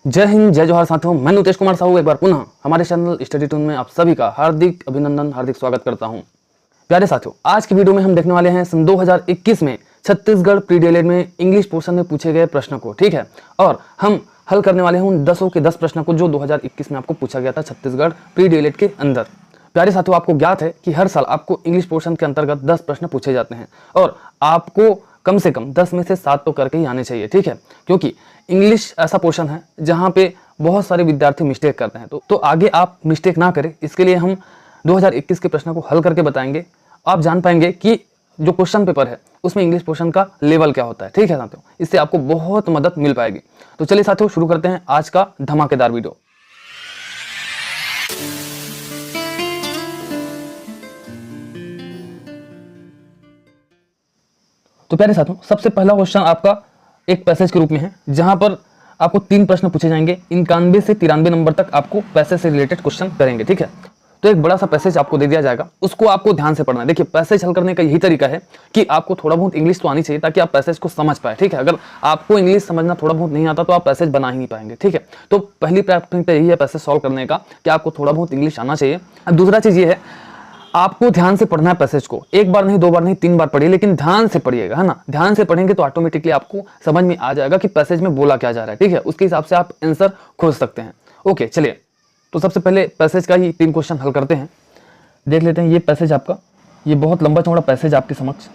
जय हिंद, जय जोहार साथियों। मैं नुतेश कुमार साहू एक बार पुनः हमारे चैनल स्टडी टून में आप सभी का हार्दिक अभिनंदन, हार्दिक स्वागत करता हूं। प्यारे साथियों, आज की वीडियो में हम देखने वाले हैं सन 2021 में छत्तीसगढ़ प्री डीएलएड में इंग्लिश पोर्शन में पूछे गए प्रश्न को, ठीक है। और हम हल करने वाले हैं उन 10 के 10 प्रश्नों को जो 2021 में आपको पूछा गया था छत्तीसगढ़ प्री डीएलएड के अंदर। प्यारे साथियों, आपको ज्ञात है कि हर साल आपको इंग्लिश पोर्शन के अंतर्गत 10 प्रश्न पूछे जाते हैं और आपको कम से कम 10 में से 7 तो करके ही आने चाहिए, ठीक है। क्योंकि इंग्लिश ऐसा पोर्शन है जहाँ पे बहुत सारे विद्यार्थी मिस्टेक करते हैं, तो आगे आप मिस्टेक ना करें, इसके लिए हम 2021 के प्रश्नों को हल करके बताएंगे। आप जान पाएंगे कि जो क्वेश्चन पेपर है उसमें इंग्लिश पोर्शन का लेवल क्या होता है, ठीक है साथियों। इससे आपको बहुत मदद मिल पाएगी। तो चलिए साथियों, शुरू करते हैं आज का धमाकेदार वीडियो। तो प्यारे साथियों, सबसे पहला क्वेश्चन आपका एक पैसेज के रूप में है, जहां पर आपको 3 प्रश्न पूछे जाएंगे। 91 से 93 नंबर तक आपको पैसेज से रिलेटेड क्वेश्चन करेंगे, ठीक है। तो एक बड़ा सा पैसेज आपको दे दिया जाएगा, उसको आपको ध्यान से पढ़ना है। देखिए, पैसेज हल करने का यही तरीका है कि आपको थोड़ा बहुत इंग्लिश तो आनी चाहिए ताकि आप पैसेज को समझ पाए, ठीक है। अगर आपको इंग्लिश समझना थोड़ा बहुत नहीं आता तो आप पैसेज बना ही नहीं पाएंगे, ठीक है। तो पहली प्राथमिकता यही है पैसेज सॉल्व करने का कि आपको थोड़ा बहुत इंग्लिश आना चाहिए। अब दूसरा चीज ये है, आपको ध्यान से पढ़ना है पैसेज को। एक बार नहीं, 2 बार नहीं, 3 बार पढ़िए, लेकिन ध्यान से पढ़िएगा, है ना। ध्यान से पढ़ेंगे तो ऑटोमेटिकली आपको समझ में आ जाएगा कि पैसेज में बोला क्या जा रहा है, ठीक है। उसके हिसाब से आप आंसर खोज सकते हैं। ओके, चलिए, तो सबसे पहले पैसेज का ही 3 क्वेश्चन हल करते हैं। देख लेते हैं ये पैसेज आपका, ये बहुत लंबा चौड़ा पैसेज आपके समक्ष।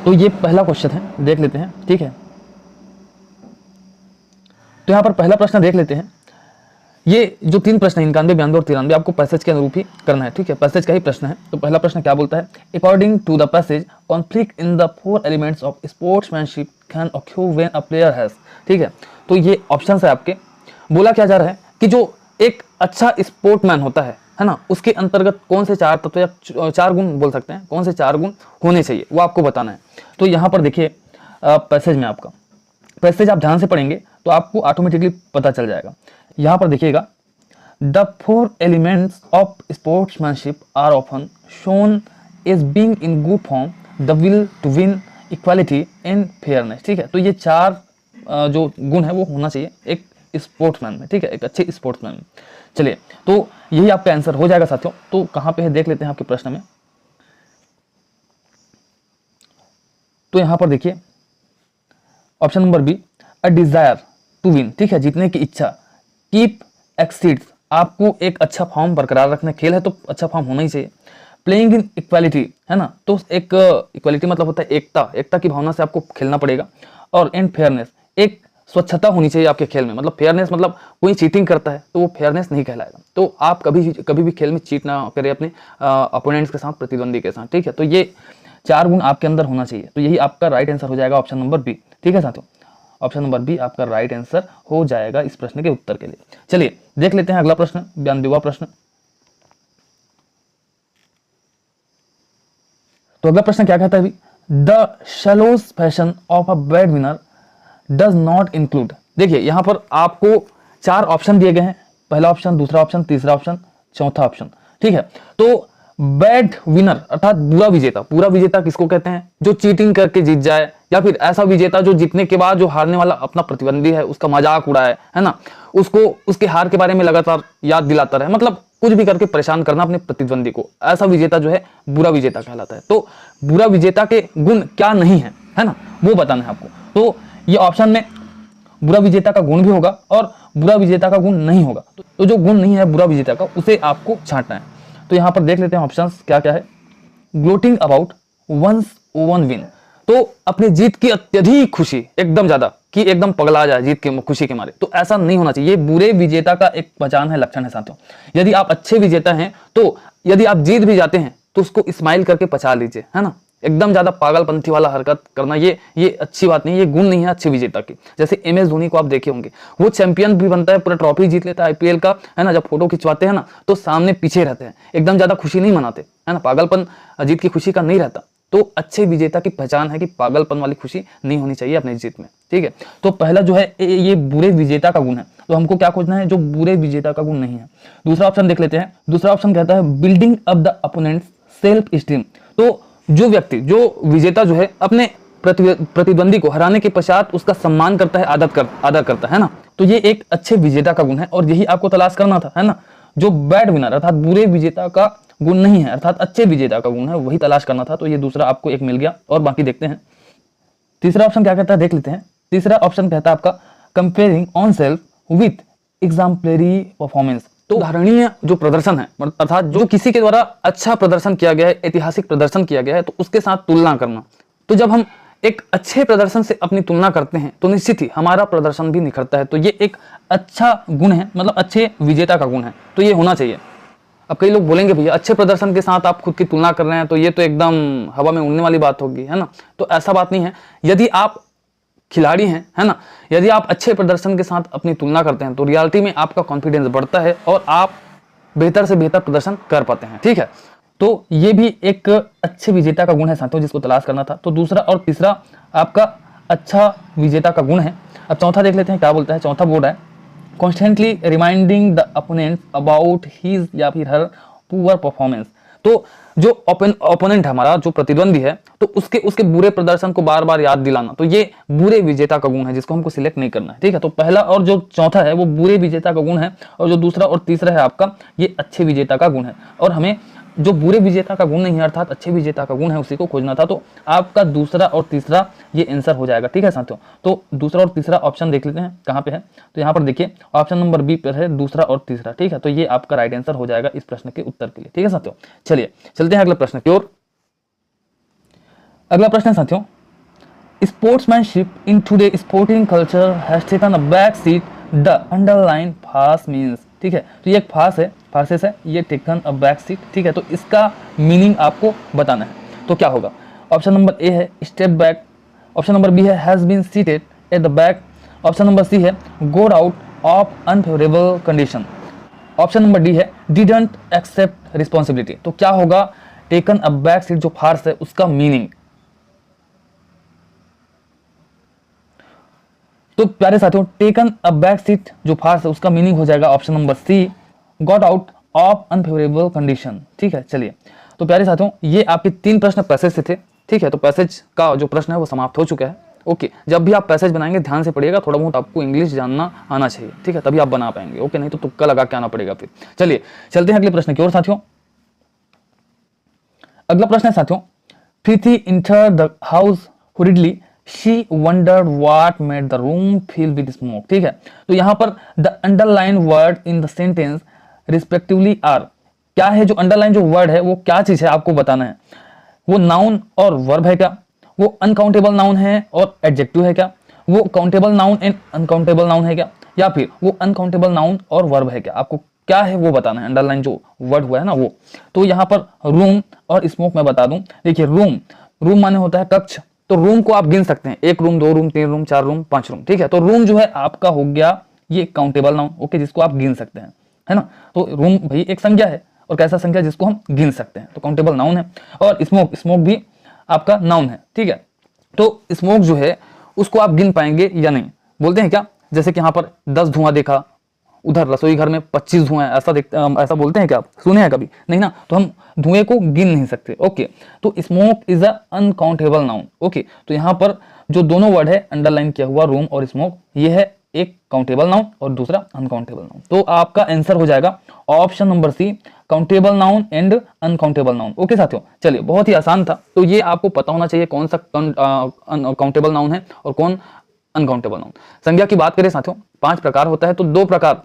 तो ये पहला क्वेश्चन है, देख लेते हैं, ठीक है। तो यहां पर पहला प्रश्न देख लेते हैं। ये जो 3 प्रश्न है, 91, 92 और 93, आपको पैसेज के अनुरूप ही करना है, ठीक है। पैसेज का ही प्रश्न है। तो पहला प्रश्न क्या बोलता है? According to the passage, conflict in the 4 elements of sportsmanship can occur when a player has, ठीक है। तो ये ऑप्शन है आपके। बोला क्या जा रहा है कि जो एक अच्छा स्पोर्टमैन होता है ना, उसके अंतर्गत कौन से 4 तत्व या 4 गुण बोल सकते हैं, कौन से 4 गुण होने चाहिए, वो आपको बताना है। तो यहाँ पर देखिए, पैसेज में आपका पैसेज आप ध्यान से पढ़ेंगे तो आपको ऑटोमेटिकली पता चल जाएगा। यहाँ पर देखिएगा, the 4 elements of sportsmanship are often shown as being in good form, the will to win, equality and fairness, ठीक है। तो ये 4 जो गुण है वो होना चाहिए एक स्पोर्ट्समैन में, ठीक है, एक अच्छे स्पोर्ट्समैन में। चलिए, तो यही आपका आंसर हो जाएगा साथियों। तो कहाँ पे है देख लेते हैं आपके प्रश्न में। तो यहाँ पर देखिए option number B, a desire to win, ठीक है, जीतने की इच्छा, कीप एक्सीड्स, आपको एक अच्छा फॉर्म बरकरार रखना, खेल है तो अच्छा फॉर्म होना ही चाहिए। प्लेइंग इन इक्वालिटी, है ना, तो एक इक्वालिटी मतलब होता है एकता की भावना से आपको खेलना पड़ेगा। और एंड फेयरनेस, एक स्वच्छता होनी चाहिए आपके खेल में। मतलब फेयरनेस मतलब कोई चीटिंग करता है तो वो फेयरनेस नहीं कहलाएगा। तो आप कभी भी खेल में चीट ना करें अपने अपोनेंट्स के साथ, प्रतिद्वंदी के साथ, ठीक है। तो ये 4 गुण आपके अंदर होना चाहिए। तो यही आपका राइट आंसर हो जाएगा, ऑप्शन नंबर बी, ठीक है साथियों। ऑप्शन नंबर बी आपका राइट आंसर हो जाएगा इस प्रश्न के उत्तर के लिए। चलिए देख लेते हैं अगला प्रश्न, 92वां प्रश्न। तो अगला प्रश्न क्या कहता है अभी? The shallows fashion of a bad winner does not include. देखिए, यहां पर आपको 4 ऑप्शन दिए गए हैं, पहला ऑप्शन, दूसरा ऑप्शन, तीसरा ऑप्शन, चौथा ऑप्शन, ठीक है। तो बैड विनर अर्थात बुरा विजेता, पूरा विजेता किसको कहते हैं? जो चीटिंग करके जीत जाए, या फिर ऐसा विजेता जो जीतने के बाद जो हारने वाला अपना प्रतिद्वंदी है उसका मजाक उड़ाए, है ना, उसको उसके हार के बारे में लगातार याद दिलाता रहे, मतलब कुछ भी करके परेशान करना अपने प्रतिद्वंदी को, ऐसा विजेता जो है बुरा विजेता कहलाता है। तो बुरा विजेता के गुण क्या नहीं है ना, वो बताना है आपको। तो ये ऑप्शन में बुरा विजेता का गुण भी होगा और बुरा विजेता का गुण नहीं होगा। तो जो गुण नहीं है बुरा विजेता का, उसे आपको छांटना है। तो यहां पर देख लेते हैं ऑप्शंस क्या क्या है। Gloating about one's own win, तो अपनी जीत की अत्यधिक खुशी, एकदम ज्यादा कि एकदम पगला जाए जीत के खुशी के मारे, तो ऐसा नहीं होना चाहिए। ये बुरे विजेता का एक पहचान है, लक्षण है साथियों। यदि आप अच्छे विजेता हैं तो यदि आप जीत भी जाते हैं तो उसको स्माइल करके पचा लीजिए, है ना। एकदम ज्यादा पागलपंथी वाला हरकत करना ये अच्छी बात नहीं, ये गुण नहीं है अच्छे विजेता के। जैसे MS धोनी को आप देखे होंगे, वो चैंपियन भी बनता है, पूरा ट्रॉफी जीत लेता है IPL का, है ना। जब फोटो खिंचवाते हैं ना तो सामने पीछे रहते हैं, एकदम ज्यादा खुशी नहीं मनाते, है ना, पागलपन जीत की खुशी का नहीं रहता। तो अच्छे विजेता की पहचान है कि पागलपन वाली खुशी नहीं होनी चाहिए अपनी जीत में, ठीक है। तो पहला जो है ये बुरे विजेता का गुण है, तो हमको क्या खोजना है? जो बुरे विजेता का गुण नहीं है। दूसरा ऑप्शन देख लेते हैं। दूसरा ऑप्शन कहता है building up the opponents self esteem, तो जो व्यक्ति, जो विजेता जो है अपने प्रतिद्वंदी को हराने के पश्चात उसका सम्मान करता है, आदर करता है ना, तो ये एक अच्छे विजेता का गुण है और यही आपको तलाश करना था, है ना। जो बैड विनर अर्थात बुरे विजेता का गुण नहीं है, अर्थात अच्छे विजेता का गुण है, वही तलाश करना था। तो ये दूसरा आपको एक मिल गया। और बाकी देखते हैं तीसरा ऑप्शन क्या कहता है, देख लेते हैं। तीसरा ऑप्शन कहता है आपका comparing on self with exemplary performance. तो उदाहरणीय जो प्रदर्शन है, अर्थात जो किसी के द्वारा अच्छा प्रदर्शन किया गया है, ऐतिहासिक प्रदर्शन किया गया है, तो उसके साथ तुलना करना। तो जब हम एक अच्छे प्रदर्शन से अपनी तुलना करते हैं तो निश्चित ही हमारा प्रदर्शन भी निखरता है। तो ये एक अच्छा गुण है, मतलब अच्छे विजेता का गुण है, तो ये होना चाहिए। अब कई लोग बोलेंगे भैया अच्छे प्रदर्शन के साथ आप खुद की तुलना कर रहे हैं तो ये तो एकदम हवा में उड़ने वाली बात होगी, है ना। तो ऐसा बात नहीं है। यदि आप खिलाड़ी हैं, है ना, यदि आप अच्छे प्रदर्शन के साथ अपनी तुलना करते हैं तो रियलिटी में आपका कॉन्फिडेंस बढ़ता है और आप बेहतर से बेहतर प्रदर्शन कर पाते हैं। ठीक है, तो ये भी एक अच्छे विजेता का गुण है साथियों, जिसको तलाश करना था। तो दूसरा और तीसरा आपका अच्छा विजेता का गुण है। अब चौथा देख लेते हैं क्या बोलता है। चौथा बोल रहा है constantly reminding the opponent about his या फिर हर पुअर परफॉर्मेंस। तो जो ओपोनेंट है हमारा, जो प्रतिद्वंदी है, तो उसके बुरे प्रदर्शन को बार बार याद दिलाना, तो ये बुरे विजेता का गुण है, जिसको हमको सिलेक्ट नहीं करना है। ठीक है, तो पहला और जो चौथा है वो बुरे विजेता का गुण है और जो दूसरा और तीसरा है आपका ये अच्छे विजेता का गुण है। और हमें जो बुरे विजेता का गुण नहीं है अर्थात अच्छे विजेता का गुण है उसी को खोजना था। तो आपका दूसरा और तीसरा ये आंसर हो जाएगा। ठीक है साथियों, तो दूसरा और तीसरा ऑप्शन देख लेते हैं कहाँ पे है। तो यहाँ पर देखिए ऑप्शन नंबर बी पर है दूसरा और तीसरा। ठीक है, तो ये आपका राइट आंसर हो जाएगा इस प्रश्न के उत्तर के लिए। ठीक है साथियों, चलिए चलते हैं अगले प्रश्न की ओर। अगला प्रश्न है साथियों, sportsmanship in today sporting culture has taken a back seat the underline fast means. ठीक है, तो ये एक फास्ट है, फास्टेस है, ये टेकन अ बैक सीट। ठीक है, तो इसका मीनिंग आपको बताना है। तो क्या होगा, ऑप्शन नंबर ए है step back, option number B है has been seated at the back, option number C है goad out of unfavourable condition, option number D है डिडंट एक्सेप्ट रिस्पॉन्सिबिलिटी। तो क्या होगा टेकन अ बैक सीट जो fast है उसका मीनिंग। तो प्यारे साथियों टेकन अ बैक सीट जो फास्ट है उसका मीनिंग हो जाएगा option number C got out of unfavourable condition. ठीक है, चलिए तो प्यारे साथियों ये आपके 3 प्रश्न पैसेज से थे। ठीक है, तो पैसेज का जो प्रश्न है वो समाप्त हो चुका है। ओके, जब भी आप पैसेज बनाएंगे ध्यान से पढ़िएगा, थोड़ा बहुत आपको इंग्लिश जानना आना चाहिए। ठीक है, तभी आप बना पाएंगे। ओके, नहीं तो तुक्का लगा के आना पड़ेगा फिर। चलिए चलते हैं अगले प्रश्न की ओर साथियों। अगला प्रश्न है साथियों, Preeti enter the house hurriedly she wondered what made the room fill with smoke। ठीक है, तो यहां पर the underlined word in the sentence respectively are, क्या है जो अंडरलाइन जो वर्ड है वो क्या चीज है आपको बताना है। वो नाउन और वर्ब है क्या, वो अनकाउंटेबल नाउन है और एडजेक्टिव है क्या, वो countable noun and uncountable noun है क्या, या फिर वो अनकाउंटेबल नाउन और वर्ब है क्या, आपको क्या है वो बताना है। अंडरलाइन जो वर्ड हुआ है ना वो। तो यहाँ पर रूम और स्मोक मैं बता दूं। देखिए रूम माने होता है कक्ष, तो रूम को आप गिन सकते हैं, 1 room 2 room 3 room 4 room 5 room. ठीक है, तो रूम जो है आपका हो गया ये काउंटेबल नाउन। ओके, जिसको आप गिन सकते हैं, है ना। तो रूम भाई एक संख्या है और कैसा संख्या जिसको हम गिन सकते हैं, तो काउंटेबल नाउन है। और स्मोक भी आपका नाउन है। ठीक है, तो स्मोक जो है उसको आप गिन पाएंगे या नहीं, बोलते हैं क्या, जैसे कि यहाँ पर 10 धुआं देखा, उधर रसोई घर में 25 धुआं है, ऐसा बोलते हैं क्या आप, सुने हैं कभी नहीं ना। तो हम धुएं को गिन नहीं सकते। ओके, तो smoke is a uncountable noun. Okay, तो यहाँ पर जो दोनों वर्ड है अंडरलाइन किया हुआ रूम और स्मोक, ये है एक काउंटेबल नाउन और दूसरा अनकाउंटेबल नाउन। तो आपका आंसर हो जाएगा option number C countable noun and uncountable noun. Okay साथियों, चलिए बहुत ही आसान था। तो ये आपको पता होना चाहिए कौन सा काउंटेबल नाउन है और कौन अनकाउंटेबल नाउन। संज्ञा की बात करें साथियों 5 प्रकार होता है, तो 2 प्रकार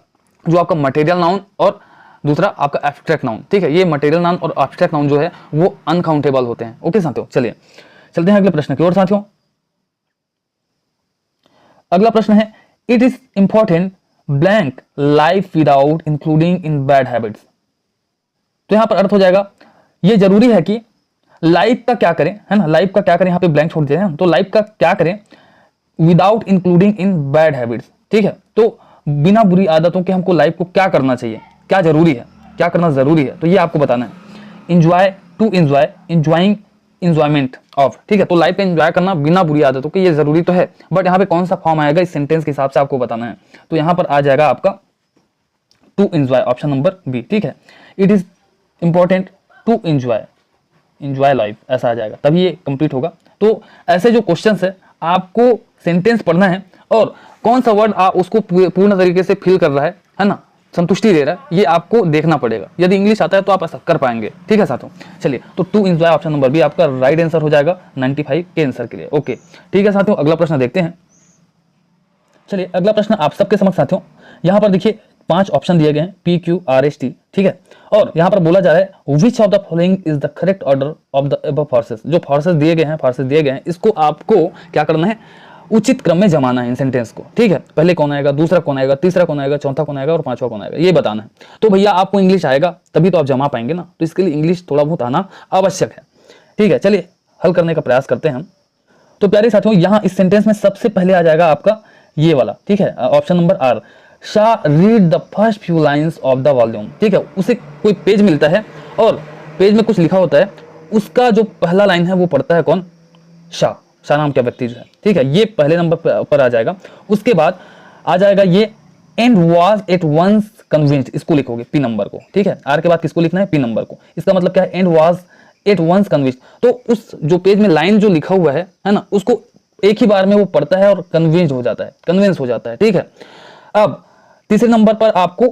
जो आपका मटेरियल नाउन और दूसरा आपका एब्स्ट्रैक्ट नाउन। ठीक है, ये मटेरियल नाउन और एब्स्ट्रैक्ट नाउन जो है वो अनकाउंटेबल होते हैं। ओके साथियों, चलिए चलते हैं अगले प्रश्न की ओर साथियों। अगला प्रश्न है it is important blank life without including in bad habits. तो यहां पर अर्थ हो जाएगा ये जरूरी है कि लाइफ का क्या करें, है ना, लाइफ का क्या करें, यहाँ पे ब्लैंक छोड़ दिया है, तो लाइफ का क्या करें without including in bad habits. ठीक है, तो बिना बुरी आदतों के हमको लाइफ को क्या करना चाहिए, क्या जरूरी है, क्या करना जरूरी है, तो ये आपको बताना है। Enjoy to enjoy, enjoying enjoyment of. ठीक है, तो लाइफ को एंजॉय करना बिना बुरी आदतों के, ये जरूरी तो है, बट यहाँ पे कौन सा फॉर्म आएगा इस सेंटेंस के हिसाब से आपको बताना है। तो यहाँ पर आ जाएगा आपका to enjoy, option number B. ठीक है, it is important to enjoy life, ऐसा आ जाएगा, तभी ये कंप्लीट होगा। तो ऐसे जो क्वेश्चंस है आपको सेंटेंस पढ़ना है और कौन सा वर्ड उसको पूर्ण तरीके से फिल कर रहा है ना, संतुष्टि दे रहा है, ये आपको देखना पड़ेगा। यदि इंग्लिश आता है तो आप ऐसा कर पाएंगे, ठीक है साथियों। चलिए, तो to enjoy option number B आपका राइट आंसर हो जाएगा 95 के आंसर के लिए। ओके, ठीक है साथियों, अगला प्रश्न देखते हैं। चलिए, अगला प्रश्न आप सबके समक्ष साथियों, यहाँ पर देखिए 5 ऑप्शन दिए गए हैं, P Q R S T, ठीक है। और यहाँ पर बोला जा रहा है which of the following is the correct order of the above forces. जो फॉर्सेस दिए गए हैं इसको आपको क्या करना है, उचित क्रम में जमाना है इन सेंटेंस को, ठीक है। पहले कौन आएगा, दूसरा कौन आएगा, तीसरा कौन आएगा, चौथा कौन आएगा और पांचवा कौन आएगा, ये बताना है। तो भैया आपको इंग्लिश आएगा तभी तो आप जमा पाएंगे ना, तो इसके लिए इंग्लिश थोड़ा बहुत आना आवश्यक है, ठीक है। चलिए, हल करने का प्रयास करते हैं हम। तो प्यारे साथियों, यहाँ इस सेंटेंस में सबसे पहले आ जाएगा आपका ये वाला, ठीक है, option number R, Shah read the first few lines of the volume, ठीक है। उसे कोई पेज मिलता है और पेज में कुछ लिखा होता है, उसका जो पहला लाइन है वो पढ़ता है कौन, शाह नाम का व्यक्ति जो है, ठीक है। ये पहले नंबर पर आ जाएगा। उसके बाद आ जाएगा ये and was at once convinced, इसको लिखोगे पी नंबर को, ठीक है। आर के बाद किसको लिखना है, पी नंबर को। इसका मतलब क्या है, and was at once convinced. तो उस जो पेज में लाइन जो लिखा हुआ है ना, उसको एक ही बार में वो पढ़ता है और कन्विंस हो जाता है, ठीक है। अब तीसरे नंबर पर आपको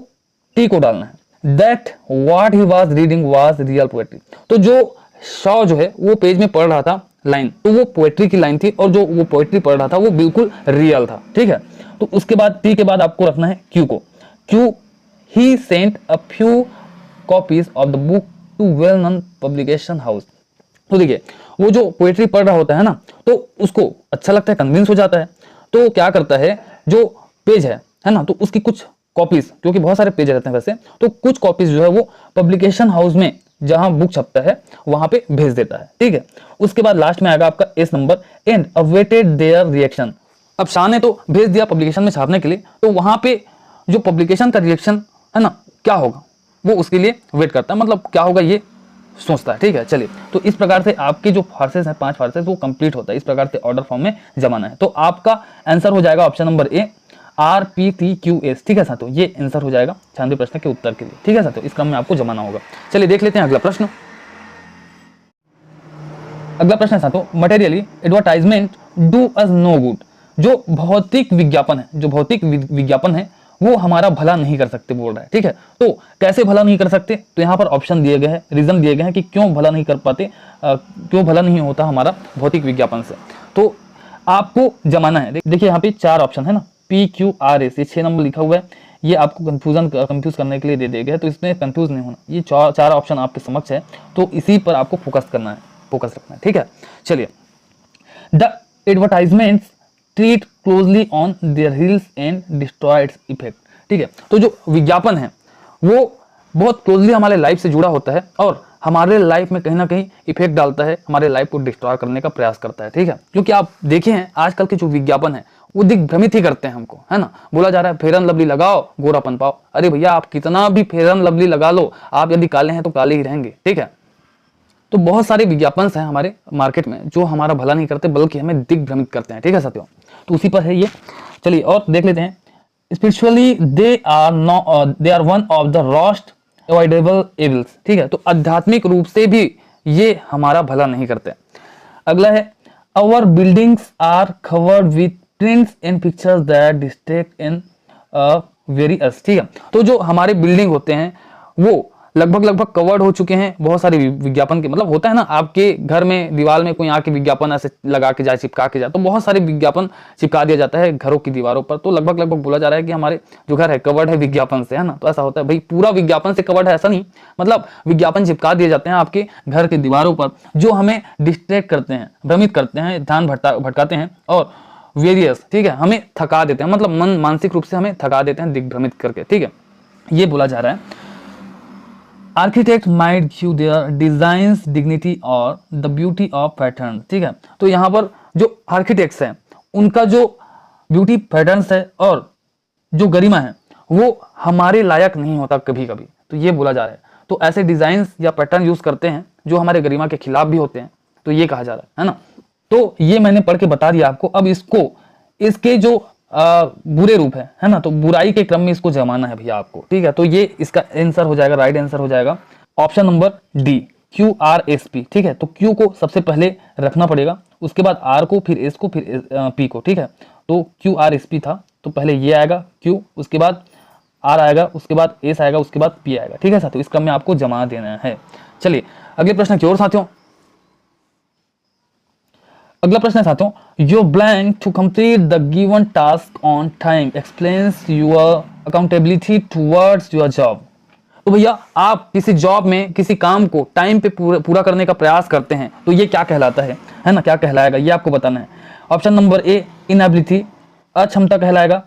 टी को डालना है, that what he was reading was real poetry. तो जो शॉ जो है वो पेज में पढ़ रहा था लाइन, तो वो पोएट्री की लाइन थी और जो वो पोएट्री पढ़ रहा था वो बिल्कुल रियल था, ठीक है। तो उसके बाद टी के बाद आपको रखना है क्यू को, Q he sent a few copies of the book to well known publication house. तो देखिए, वो जो पोएट्री पढ़ रहा होता है ना, तो उसको अच्छा लगता है, कन्विंस हो जाता है। तो क्या करता है, जो पेज है ना, तो उसकी कुछ कॉपीज, क्योंकि बहुत सारे पेज रहते हैं वैसे, तो कुछ कॉपीज जो है वो पब्लिकेशन हाउस में जहां बुक छपता है वहां पे भेज देता है, ठीक है। उसके बाद लास्ट में आएगा आपका S number, and awaited their reaction. अब शाह ने तो भेज दिया पब्लिकेशन में छापने के लिए, तो वहां पे जो पब्लिकेशन का रिएक्शन है ना, क्या होगा, वो उसके लिए वेट करता है, मतलब क्या होगा ये सोचता है, ठीक है। चलिए, तो इस प्रकार से आपके जो फार्सेस हैं, 5 फार्सेस, वो कंप्लीट होता है। इस प्रकार से ऑर्डर फॉर्म में जमाना है। तो आपका आंसर हो जाएगा ऑप्शन नंबर ए, R P T Q S, ठीक है साथियों। ये आंसर हो जाएगा 96 प्रश्न के उत्तर के लिए, ठीक है साथियों। इस क्रम में आपको जमाना होगा। चलिए देख लेते हैं अगला प्रश्न। अगला प्रश्न है साथियों, materially advertisement do us know good. जो भौतिक विज्ञापन है वो हमारा भला नहीं कर सकते बोल रहा है, ठीक है। तो कैसे भला नहीं कर सकते, तो यहाँ पर ऑप्शन दिए गए हैं, रीजन दिए गए हैं कि क्यों भला नहीं कर पाते, क्यों भला नहीं होता हमारा भौतिक विज्ञापन से। तो आपको जमाना है। देखिए यहाँ पे 4 ऑप्शन है ना, पी क्यू आर एस, ये 6 नंबर लिखा हुआ है, ये आपको कंफ्यूज करने के लिए दे दिए गए, तो इसमें कंफ्यूज नहीं होना। ये 4 ऑप्शन आपके समक्ष है, तो इसी पर आपको फोकस रखना है, ठीक है। चलिए, the advertisements treat closely on their reels and destroy its effect, ठीक है। तो जो विज्ञापन है वो बहुत क्लोजली हमारे लाइफ से जुड़ा होता है और हमारे लाइफ में कहीं ना कहीं इफेक्ट डालता है, हमारे लाइफ को डिस्ट्रॉय करने का प्रयास करता है, ठीक है। क्योंकि आप देखे हैं आजकल के जो विज्ञापन है वो दिग्भ्रमित ही करते हैं हमको, है ना। बोला जा रहा है फेयर एंड लवली लगाओ गोरापन पाओ। अरे भैया, आप कितना भी फेयर एंड लवली लगा लो, आप यदि काले हैं तो काले ही रहेंगे, ठीक है। तो बहुत सारे विज्ञापन हैं हमारे मार्केट में जो हमारा भला नहीं करते बल्कि हमें दिग्भ्रमित करते हैं, ठीक है साथियों। तो उसी पर है ये। चलिए और देख लेते हैं। Spiritually they are one of the most avoidable evils, ठीक है। तो आध्यात्मिक रूप से भी ये हमारा भला नहीं करते। अगला है, our buildings are covered with prints and pictures that distract in various, ठीक है। तो जो हमारे बिल्डिंग होते हैं वो लगभग कवर्ड हो चुके हैं बहुत सारे विज्ञापन के, मतलब होता है ना आपके घर में दीवार में कोई आके विज्ञापन ऐसे लगा के जाए, चिपका के जाए, तो बहुत सारे विज्ञापन चिपका दिया जाता है घरों की दीवारों पर। तो लगभग बोला जा रहा है कि हमारे जो घर है कवर्ड है विज्ञापन से, है ना। तो ऐसा होता है भाई, पूरा विज्ञापन से कवर्ड है ऐसा नहीं, मतलब विज्ञापन चिपका दिए जाते हैं आपके घर के दीवारों पर जो हमें डिस्ट्रैक्ट करते हैं, भ्रमित करते हैं, ध्यान भटकाते हैं और वेरियस, ठीक है, हमें थका देते हैं, मतलब मानसिक रूप से हमें थका देते हैं दिग्भ्रमित करके, ठीक है। ये बोला जा रहा है। Architect might give their designs dignity और द ब्यूटी ऑफ पैटर्न, ठीक है। तो यहाँ पर जो आर्किटेक्ट्स हैं उनका जो ब्यूटी पैटर्न्स है और जो गरिमा है वो हमारे लायक नहीं होता कभी कभी, तो ये बोला जा रहा है। तो ऐसे डिजाइन्स या पैटर्न यूज करते हैं जो हमारे गरिमा के खिलाफ भी होते हैं, तो ये कहा जा रहा है ना। तो ये मैंने पढ़ के बता दिया आपको। अब इसके जो बुरे रूप है ना, तो बुराई के क्रम में इसको जमाना है भैया आपको, ठीक है। तो ये इसका आंसर हो जाएगा, राइट आंसर हो जाएगा ऑप्शन नंबर डी, QRSP, ठीक है। तो Q को सबसे पहले रखना पड़ेगा, उसके बाद R को, फिर S को, फिर P को, ठीक है। तो QRSP था, तो पहले ये आएगा Q, उसके बाद R आएगा, उसके बाद S आएगा, उसके बाद P आएगा, ठीक है साथियों। इस क्रम में आपको जमा देना है। चलिए अगले प्रश्न की ओर साथियों। अगला प्रश्न है साथियों, your blank to complete the given task on time explains your accountability towards your job. तो भैया आप किसी जॉब में किसी काम को टाइम पे पूरा करने का प्रयास करते हैं, तो ये क्या कहलाता है ना, क्या कहलाएगा ये आपको बताना है। ऑप्शन नंबर ए इनएबिलिटी, अक्षमता कहलाएगा,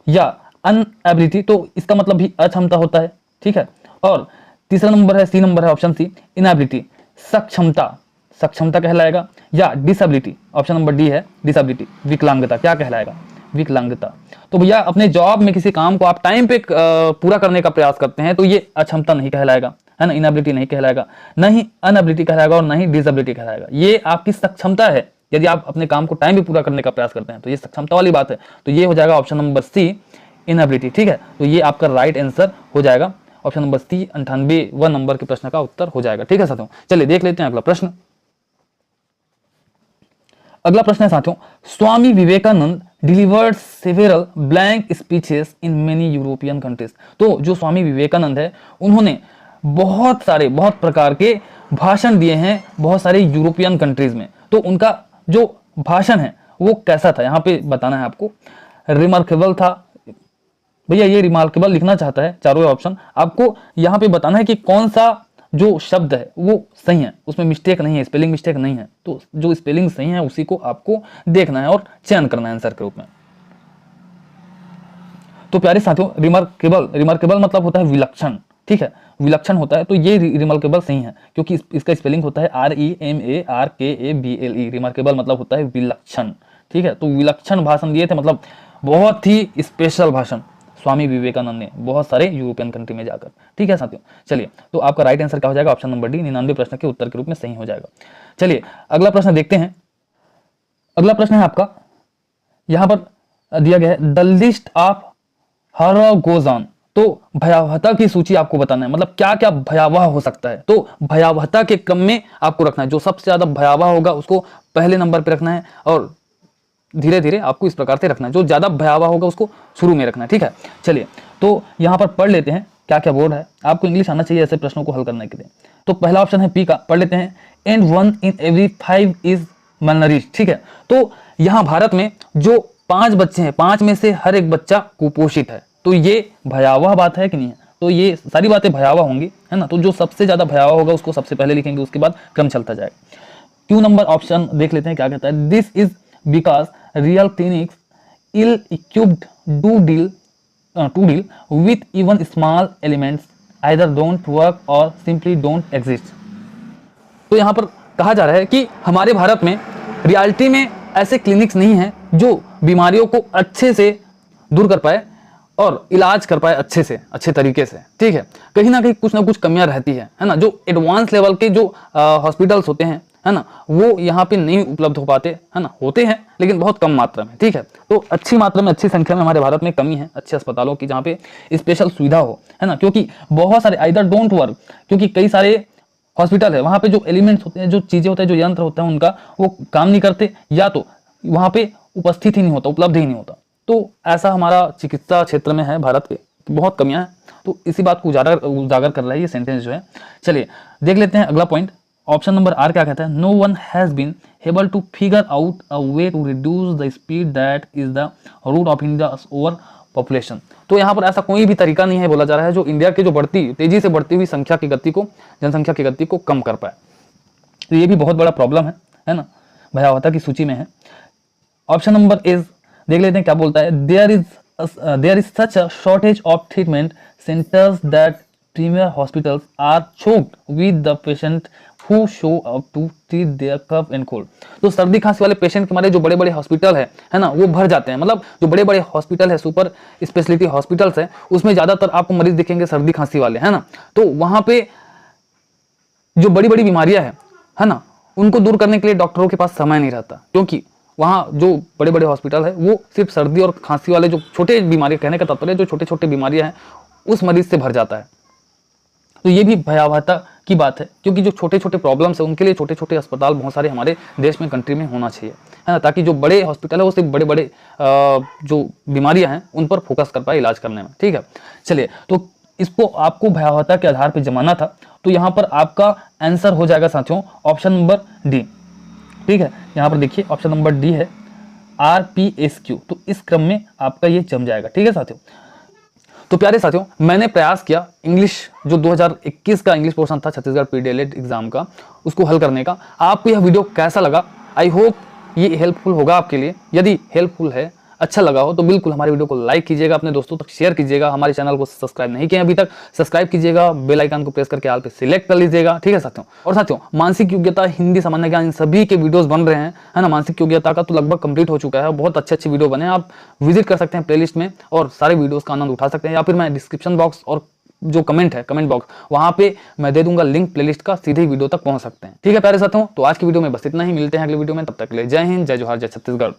या अनएबिलिटी, तो इसका मतलब भी अक्षमता होता है, ठीक है। और तीसरा नंबर है, सी नंबर है, ऑप्शन सी इनएबिलिटी, सक्षमता, सक्षमता कहलाएगा, या डिसेबिलिटी, ऑप्शन नंबर डी है डिसेबिलिटी, विकलांगता, क्या कहलाएगा, विकलांगता। तो भैया अपने जॉब में किसी काम को आप टाइम पे पूरा करने का प्रयास करते हैं, तो ये अक्षमता नहीं कहलाएगा, है ना, इनएबिलिटी नहीं कहलाएगा, न ही अनएबिलिटी कहलाएगा और न ही डिसेबिलिटी कहलाएगा। ये आपकी सक्षमता है, यदि आप अपने काम को टाइम पे पूरा करने का प्रयास करते हैं तो ये सक्षमता वाली बात है। तो ये हो जाएगा ऑप्शन नंबर सी इनएबिलिटी, ठीक है। तो ये आपका राइट आंसर हो जाएगा, ऑप्शन नंबर सी 98वां नंबर के प्रश्न का उत्तर हो जाएगा, ठीक है साथियों। चलिए देख लेते हैं अगला प्रश्न। अगला प्रश्न है साथियों, Swami Vivekananda delivered several blank speeches in many European countries. तो जो स्वामी विवेकानंद है उन्होंने बहुत प्रकार के भाषण दिए हैं बहुत सारे यूरोपियन कंट्रीज में। तो उनका जो भाषण है वो कैसा था, यहाँ पे बताना है आपको। रिमार्केबल था भैया, ये रिमार्केबल लिखना चाहता है, चारों ऑप्शन आपको यहाँ पे बताना है कि कौन सा जो शब्द है वो सही है, उसमें मिस्टेक नहीं है, स्पेलिंग मिस्टेक नहीं है। तो जो स्पेलिंग सही है उसी को आपको देखना है और चयन करना है आंसर के रूप में। तो प्यारे साथियों, रिमार्केबल मतलब होता है विलक्षण, ठीक है, विलक्षण होता है। तो ये रिमार्केबल सही है क्योंकि इसका स्पेलिंग होता है REMARKABLE। रिमार्केबल मतलब होता है विलक्षण, ठीक है। तो विलक्षण भाषण दिए थे, मतलब बहुत ही स्पेशल भाषण स्वामी विवेकानंद ने बहुत सारे यूरोपियन कंट्री में जाकर, ठीक है साथियों। चलिए तो आपका राइट आंसर क्या हो जाएगा, ऑप्शन नंबर डी 99 प्रश्न के उत्तर के रूप में सही हो जाएगा। चलिए अगला प्रश्न देखते हैं। अगला प्रश्न है आपका, यहां पर दिया गया है the list of horror goes on. तो भयावहता की सूची आपको बताना है, मतलब क्या क्या भयावह हो सकता है। तो भयावहता के क्रम में आपको रखना है, जो सबसे ज्यादा भयावह होगा उसको पहले नंबर पर रखना है और धीरे धीरे आपको इस प्रकार से रखना है, जो ज्यादा भयावह होगा उसको शुरू में रखना है, ठीक है। चलिए तो यहाँ पर पढ़ लेते हैं क्या क्या बोर्ड है। आपको इंग्लिश आना चाहिए ऐसे प्रश्नों को हल करने के लिए। तो पहला ऑप्शन है पी का, पढ़ लेते हैं, and 1 in every 5 is malnourished, ठीक है। तो यहाँ भारत में जो 5 बच्चे हैं, 5 में से हर एक बच्चा कुपोषित है। तो ये भयावह बात है कि नहीं है, तो ये सारी बातें भयावह होंगी, है ना। तो जो सबसे ज्यादा भयावह होगा उसको सबसे पहले लिखेंगे, उसके बाद क्रम चलता जाएगा। क्यू नंबर ऑप्शन देख लेते हैं क्या कहता है, this is because real clinics ill equipped to deal with even small elements either don't work or simply don't exist। तो यहाँ पर कहा जा रहा है कि हमारे भारत में रियलिटी में ऐसे क्लिनिक्स नहीं हैं जो बीमारियों को अच्छे से दूर कर पाए और इलाज कर पाए अच्छे तरीके से, ठीक है। कहीं ना कुछ कमियां रहती है ना। जो एडवांस लेवल के जो हॉस्पिटल्स होते हैं, है ना, वो यहाँ पे नहीं उपलब्ध हो पाते, है ना, होते हैं लेकिन बहुत कम मात्रा में, ठीक है। तो अच्छी मात्रा में, अच्छी संख्या में हमारे भारत में कमी है अच्छे अस्पतालों की जहाँ पे स्पेशल सुविधा हो, है ना। क्योंकि बहुत सारे आइदर डोंट वर्क, क्योंकि कई सारे हॉस्पिटल है वहाँ पे जो एलिमेंट्स होते हैं, जो चीजें होते हैं, जो यंत्र होते हैं उनका वो काम नहीं करते, या तो वहाँ पे उपस्थित ही नहीं होता, उपलब्ध ही नहीं होता। तो ऐसा हमारा चिकित्सा क्षेत्र में है भारत के, बहुत कमियां हैं। तो इसी बात को उजागर कर रहा है ये सेंटेंस जो है। चलिए देख लेते हैं अगला पॉइंट। ऑप्शन नंबर आर क्या कहता है, no one has been able to figure out a way to reduce the speed that is the root of India over population. तो यहाँ पर ऐसा कोई भी तरीका नहीं है बोला जा रहा है जो इंडिया की जो तेजी से बढ़ती हुई जनसंख्या की गति को कम कर पाए। तो ये भी बहुत बड़ा प्रॉब्लम है ना, भयावहता की सूची में है। ऑप्शन नंबर इज देख लेते हैं क्या बोलता है, there is such a shortage of treatment centres that premier hospitals are choked with the patient who show up to treat their cough and cold। तो सर्दी खांसी वाले पेशेंट के मारे जो बड़े बड़े हॉस्पिटल है ना, वो भर जाते हैं। मतलब जो बड़े बड़े हॉस्पिटल है, सुपर स्पेशलिटी हॉस्पिटल्स है, उसमें ज्यादातर आपको मरीज दिखेंगे सर्दी खांसी वाले, है ना। तो वहां पे जो बड़ी बड़ी बीमारियां है ना, उनको दूर करने के लिए डॉक्टरों के पास समय नहीं रहता, क्योंकि वहाँ जो बड़े बड़े हॉस्पिटल है वो सिर्फ सर्दी और खांसी वाले जो छोटे बीमारी, कहने का तात्पर्य जो छोटे छोटे बीमारियां हैं उस मरीज से भर जाता है। तो ये भी भयावहता की बात है, क्योंकि जो छोटे छोटे प्रॉब्लम्स है उनके लिए छोटे छोटे अस्पताल बहुत सारे हमारे देश में, कंट्री में होना चाहिए, है ना, ताकि जो बड़े हॉस्पिटल है वो सिर्फ बड़े बड़े जो बीमारियां हैं उन पर फोकस कर पाए इलाज करने में। ठीक है, चलिए, तो इसको आपको भयावहता के आधार पर जमाना था, तो यहाँ पर आपका आंसर हो जाएगा साथियों ऑप्शन नंबर डी। ठीक है, यहाँ पर देखिए ऑप्शन नंबर डी है RPSQ, तो इस क्रम में आपका ये जम जाएगा। ठीक है साथियों, तो प्यारे साथियों, मैंने प्रयास किया इंग्लिश जो 2021 का इंग्लिश पोर्शन था छत्तीसगढ़ PDLED एग्जाम का, उसको हल करने का। आपको यह वीडियो कैसा लगा? आई होप ये हेल्पफुल होगा आपके लिए। यदि हेल्पफुल है, अच्छा लगा हो, तो बिल्कुल हमारे वीडियो को लाइक कीजिएगा, अपने दोस्तों तक शेयर कीजिएगा। हमारे चैनल को सब्सक्राइब नहीं किया अभी तक, सब्सक्राइब कीजिएगा, बेल आइकन को प्रेस करके ऑल पे सिलेक्ट कर लीजिएगा। ठीक है साथियों, और साथियों मानसिक योग्यता, हिंदी, सामान्य ज्ञान, इन सभी के वीडियोस बन रहे हैं, है ना। मानसिक योग्यता का तो लगभग कंप्लीट हो चुका है, बहुत अच्छे अच्छे वीडियो बने हैं, आप विजिट कर सकते हैं प्लेलिस्ट में और सारे वीडियोस का आनंद उठा सकते हैं, या फिर मैं डिस्क्रिप्शन बॉक्स और जो कमेंट है, कमेंट बॉक्स, वहां पे मैं दे दूंगा लिंक प्लेलिस्ट का, सीधे ही वीडियो तक पहुंच सकते हैं। ठीक है प्यारे साथियों, तो आज की वीडियो में बस इतना ही, मिलते हैं अगले वीडियो में, तब तक के लिए जय हिंद, जय जोहार, जय छत्तीसगढ़।